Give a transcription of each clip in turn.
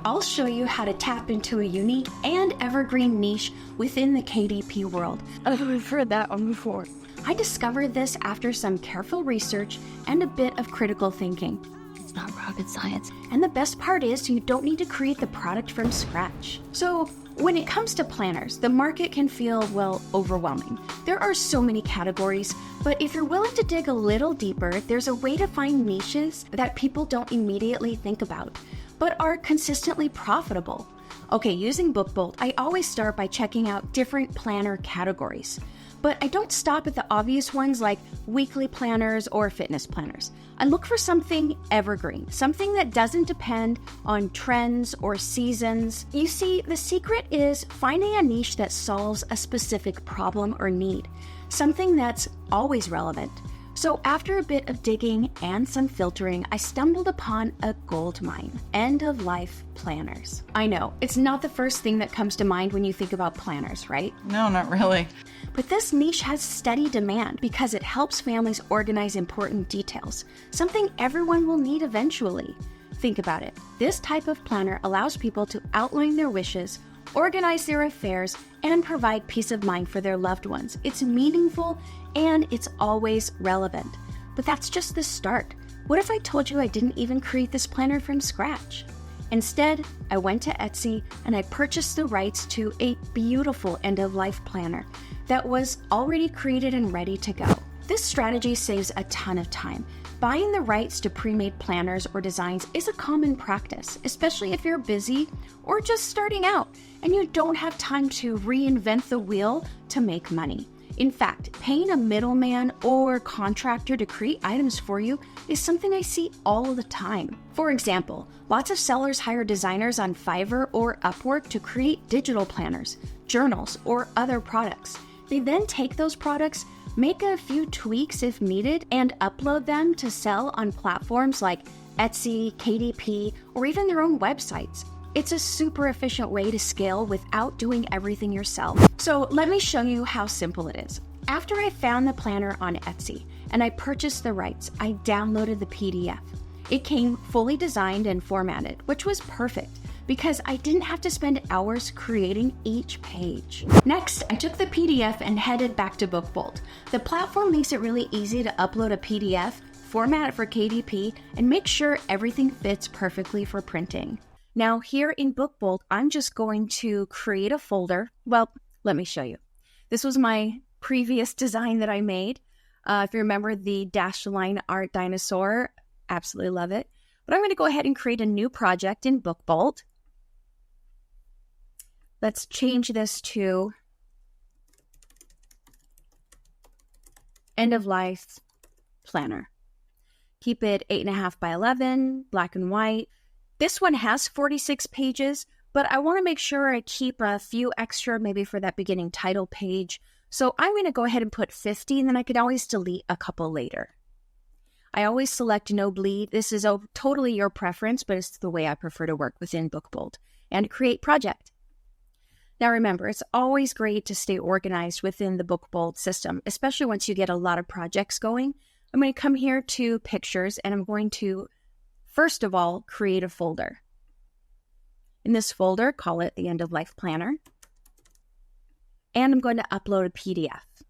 I'll show you how to tap into a unique and evergreen niche within the KDP world. I've heard that one before. I discovered this after some careful research and a bit of critical thinking. It's not rocket science. And the best part is you don't need to create the product from scratch. So when it comes to planners, the market can feel, well, overwhelming. There are so many categories, but if you're willing to dig a little deeper, there's a way to find niches that people don't immediately think about, but are consistently profitable. Okay, using BookBolt, I always start by checking out different planner categories. But I don't stop at the obvious ones like weekly planners or fitness planners. I look for something evergreen, something that doesn't depend on trends or seasons. You see, the secret is finding a niche that solves a specific problem or need, something that's always relevant. So after a bit of digging and some filtering, I stumbled upon a gold mine, end-of-life planners. I know, it's not the first thing that comes to mind when you think about planners, right? No, not really. But this niche has steady demand because it helps families organize important details, something everyone will need eventually. Think about it. This type of planner allows people to outline their wishes, organize their affairs, and provide peace of mind for their loved ones. It's meaningful and it's always relevant. But that's just the start. What if I told you I didn't even create this planner from scratch? Instead, I went to Etsy and I purchased the rights to a beautiful end-of-life planner that was already created and ready to go. This strategy saves a ton of time. Buying the rights to pre-made planners or designs is a common practice, especially if you're busy or just starting out and you don't have time to reinvent the wheel to make money. In fact, paying a middleman or contractor to create items for you is something I see all the time. For example, lots of sellers hire designers on Fiverr or Upwork to create digital planners, journals, or other products. They then take those products, make a few tweaks if needed, and upload them to sell on platforms like Etsy, KDP, or even their own websites. It's a super efficient way to scale without doing everything yourself. So let me show you how simple it is. After I found the planner on Etsy and I purchased the rights, I downloaded the PDF. It came fully designed and formatted, which was perfect because I didn't have to spend hours creating each page. Next, I took the PDF and headed back to BookBolt. The platform makes it really easy to upload a PDF, format it for KDP, and make sure everything fits perfectly for printing. Now here in BookBolt, I'm just going to create a folder. Well, let me show you. This was my previous design that I made. If you remember the dashed line art dinosaur, absolutely love it. But I'm going to go ahead and create a new project in BookBolt. Let's change this to End of Life Planner. Keep it 8.5 by 11, black and white. This one has 46 pages, but I want to make sure I keep a few extra, maybe for that beginning title page. So I'm going to go ahead and put 50, and then I could always delete a couple later. I always select no bleed. This is totally your preference, but it's the way I prefer to work within BookBolt. And create project. Now remember, it's always great to stay organized within the BookBolt system, especially once you get a lot of projects going. I'm going to come here to pictures, and I'm going to first of all, create a folder. In this folder, call it the End of Life Planner. And I'm going to upload a PDF.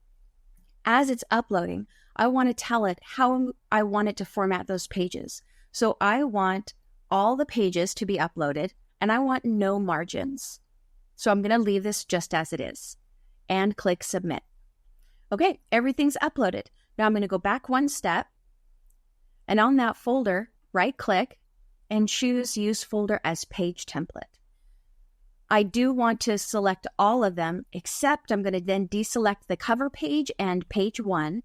As it's uploading, I want to tell it how I want it to format those pages. So I want all the pages to be uploaded, and I want no margins. So I'm going to leave this just as it is, and click Submit. Okay, everything's uploaded. Now I'm going to go back one step, and on that folder, right-click and choose Use Folder as Page Template. I do want to select all of them, except I'm going to then deselect the cover page and page 1,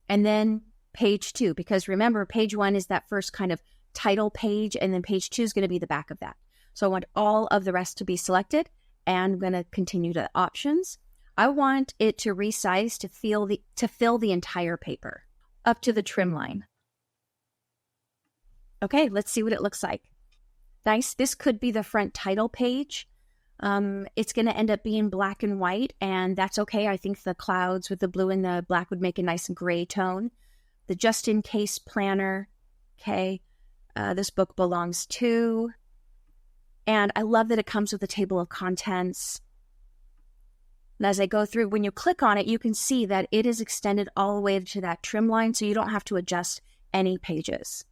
and then page 2, because remember, page 1 is that first kind of title page, and then page 2 is going to be the back of that. So I want all of the rest to be selected, and I'm going to continue to options. I want it to resize to fill the entire paper up to the trim line. Okay, let's see what it looks like. Nice. This could be the front title page. It's going to end up being black and white, and that's okay. I think the clouds with the blue and the black would make a nice gray tone. The just-in-case planner. Okay, this book belongs to. And I love that it comes with a table of contents. And as I go through, when you click on it, you can see that it is extended all the way to that trim line, so you don't have to adjust any pages.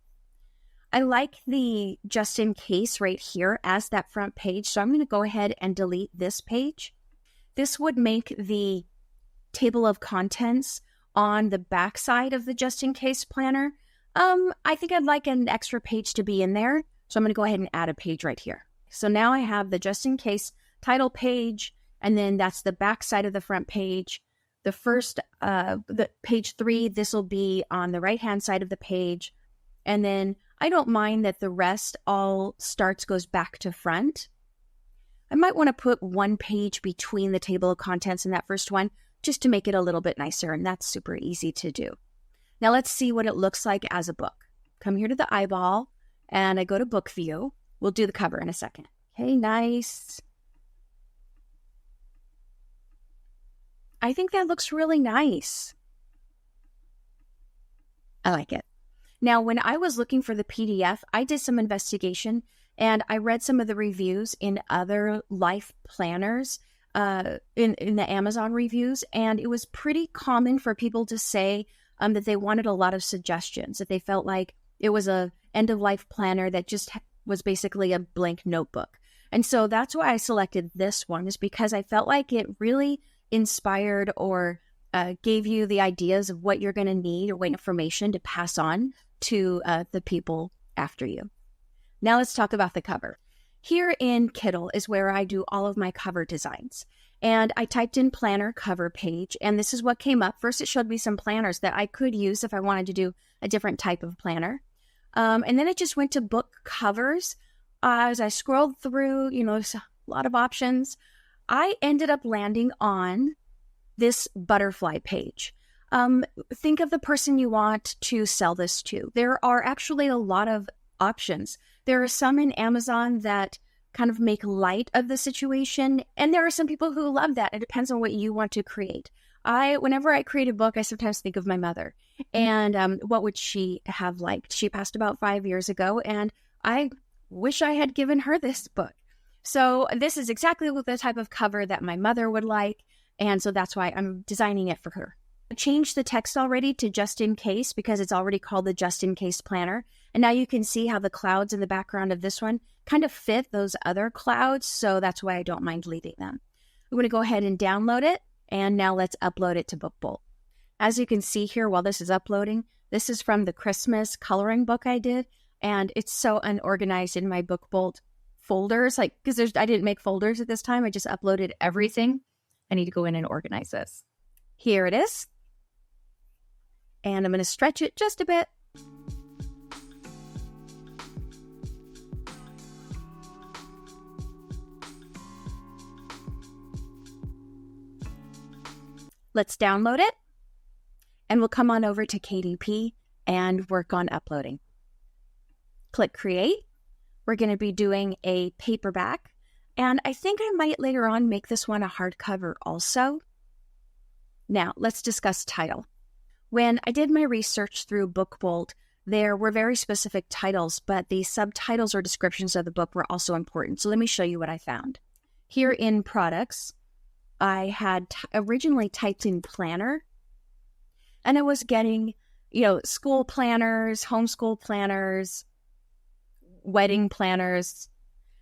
I like the just in case right here as that front page, so I'm going to go ahead and delete this page. This would make the table of contents on the back side of the just in case planner. I think I'd like an extra page to be in there, so I'm going to go ahead and add a page right here. So now I have the just in case title page, and then that's the back side of the front page. The first, the page 3, this will be on the right-hand side of the page. And then I don't mind that the rest all goes back to front. I might want to put one page between the table of contents and that first one just to make it a little bit nicer, and that's super easy to do. Now let's see what it looks like as a book. Come here to the eyeball, and I go to book view. We'll do the cover in a second. Okay, nice. I think that looks really nice. I like it. Now, when I was looking for the PDF, I did some investigation and I read some of the reviews in other life planners, in the Amazon reviews, and it was pretty common for people to say that they wanted a lot of suggestions, that they felt like it was a end-of-life planner that just was basically a blank notebook. And so that's why I selected this one, is because I felt like it really inspired or gave you the ideas of what you're going to need or what information to pass on to the people after you. Now let's talk about the cover. Here in Kittl is where I do all of my cover designs. And I typed in planner cover page, and this is what came up. First, it showed me some planners that I could use if I wanted to do a different type of planner. And then it just went to book covers. As I scrolled through, there's a lot of options. I ended up landing on this butterfly page. Think of the person you want to sell this to. There are actually a lot of options. There are some in Amazon that kind of make light of the situation, and there are some people who love that. It depends on what you want to create. Whenever I create a book, I sometimes think of my mother, and what would she have liked? She passed about 5 years ago, and I wish I had given her this book. So this is exactly the type of cover that my mother would like, and so that's why I'm designing it for her. I changed the text already to just in case because it's already called the just in case planner. And now you can see how the clouds in the background of this one kind of fit those other clouds. So that's why I don't mind leaving them. I'm going to go ahead and download it. And now let's upload it to BookBolt. As you can see here while this is uploading, this is from the Christmas coloring book I did. And it's so unorganized in my BookBolt folders, because I didn't make folders at this time. I just uploaded everything. I need to go in and organize this. Here it is. And I'm going to stretch it just a bit. Let's download it. And we'll come on over to KDP and work on uploading. Click Create. We're going to be doing a paperback. And I think I might later on make this one a hardcover also. Now, let's discuss title. When I did my research through BookBolt, there were very specific titles, but the subtitles or descriptions of the book were also important. So let me show you what I found. Here in products, I had originally typed in planner, and I was getting, school planners, homeschool planners, wedding planners.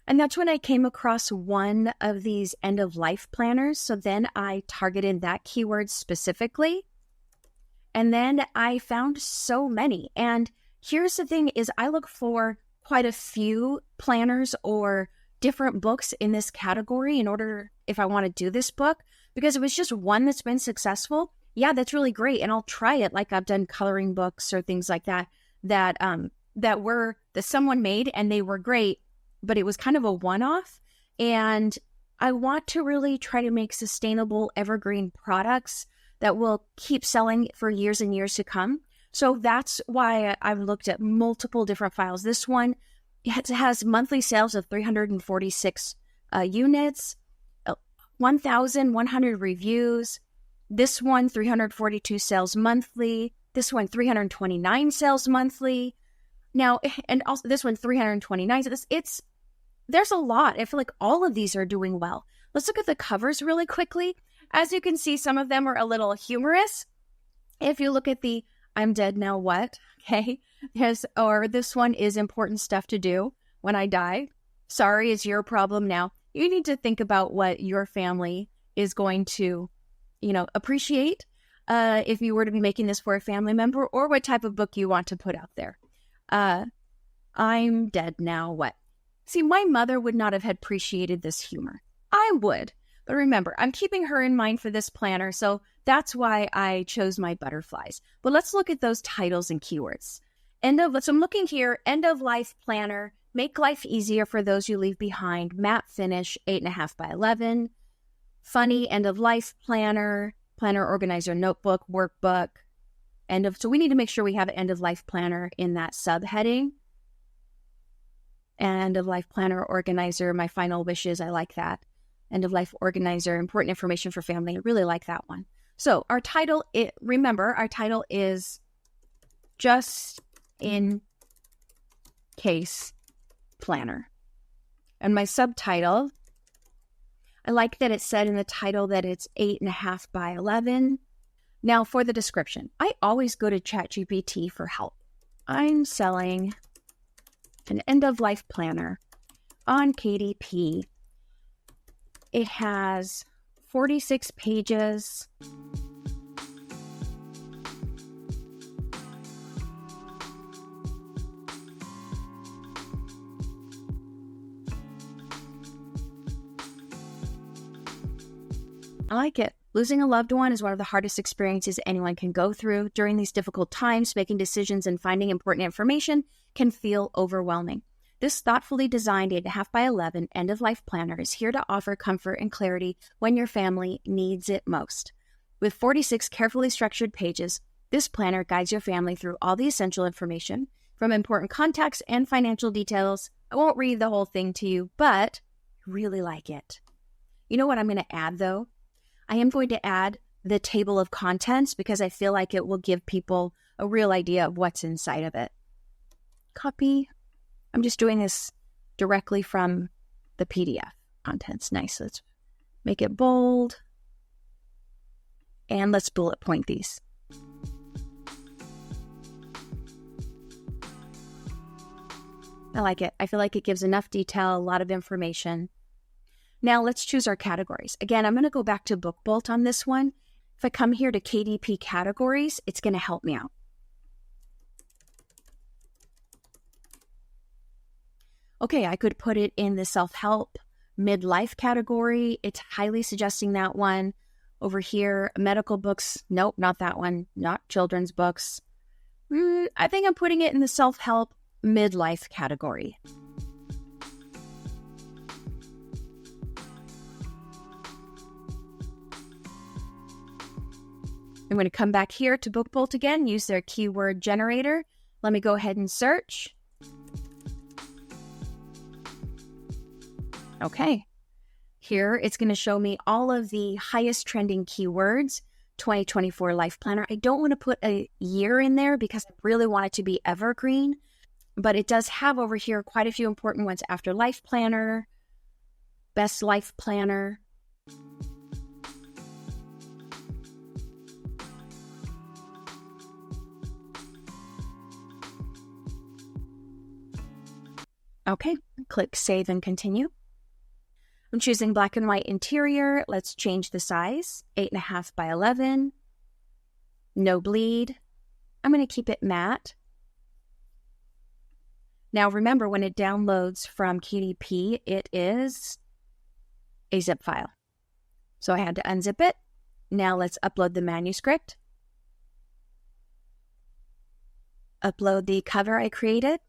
And that's when I came across one of these end-of-life planners. So then I targeted that keyword specifically. And then I found so many. And here's the thing is I look for quite a few planners or different books in this category in order if I want to do this book. Because if it's just one that's been successful, yeah, that's really great. And I'll try it like I've done coloring books or things like that that someone made and they were great, but it was kind of a one-off. And I want to really try to make sustainable evergreen products that will keep selling for years and years to come. So that's why I've looked at multiple different files. This one has monthly sales of 346 units, 1,100 reviews. This one, 342 sales monthly. This one, 329 sales monthly. Now, and also this one, 329. So there's a lot. I feel like all of these are doing well. Let's look at the covers really quickly. As you can see, some of them are a little humorous. If you look at the I'm dead now what, okay, or this one is important stuff to do when I die. Sorry, it's your problem now. You need to think about what your family is going to, appreciate if you were to be making this for a family member, or what type of book you want to put out there. I'm dead now what? See, my mother would not have appreciated this humor. I would. But remember, I'm keeping her in mind for this planner, so that's why I chose my butterflies. But let's look at those titles and keywords. So I'm looking here, end of life planner, make life easier for those you leave behind, matte finish, 8.5 by 11, funny end of life planner, planner organizer notebook, workbook, so we need to make sure we have an end of life planner in that subheading. End of life planner organizer, my final wishes, I like that. End of life organizer, important information for family. I really like that one. So our title, remember, our title is just in case planner. And my subtitle, I like that it said in the title that it's 8.5 by 11. Now for the description, I always go to ChatGPT for help. I'm selling an end of life planner on KDP. It has 46 pages. I like it. Losing a loved one is one of the hardest experiences anyone can go through. During these difficult times, making decisions and finding important information can feel overwhelming. This thoughtfully designed 8.5 by 11 end-of-life planner is here to offer comfort and clarity when your family needs it most. With 46 carefully structured pages, this planner guides your family through all the essential information, from important contacts and financial details. I won't read the whole thing to you, but I really like it. You know what I'm going to add, though? I am going to add the table of contents because I feel like it will give people a real idea of what's inside of it. Copy. I'm just doing this directly from the PDF. Contents, nice. Let's make it bold. And let's bullet point these. I like it. I feel like it gives enough detail, a lot of information. Now let's choose our categories. Again, I'm going to go back to Book Bolt on this one. If I come here to KDP categories, it's going to help me out. Okay, I could put it in the self-help midlife category. It's highly suggesting that one. Over here, medical books. Nope, not that one. Not children's books. I think I'm putting it in the self-help midlife category. I'm going to come back here to Book Bolt again, use their keyword generator. Let me go ahead and search. Okay, here it's going to show me all of the highest trending keywords, 2024 Life Planner. I don't want to put a year in there because I really want it to be evergreen, but it does have over here quite a few important ones after Life Planner, Best Life Planner. Okay, click Save and Continue. I'm choosing black and white interior. Let's change the size, 8.5 by 11. No bleed. I'm going to keep it matte. Now remember, when it downloads from KDP, it is a zip file. So I had to unzip it. Now let's upload the manuscript. Upload the cover I created.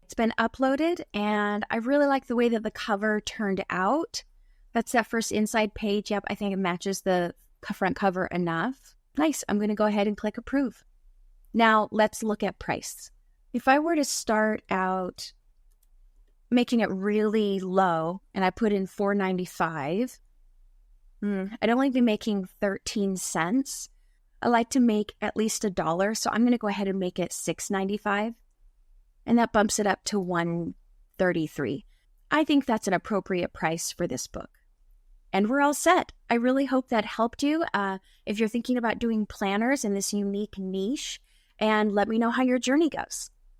It's been uploaded, and I really like the way that the cover turned out. That's that first inside page. Yep, I think it matches the front cover enough. Nice. I'm going to go ahead and click Approve. Now, let's look at price. If I were to start out making it really low, and I put in $4.95, I'd only be making 13 cents. I like to make at least $1, so I'm going to go ahead and make it $6.95. And that bumps it up to $1.33. I think that's an appropriate price for this book. And we're all set. I really hope that helped you if you're thinking about doing planners in this unique niche, and let me know how your journey goes.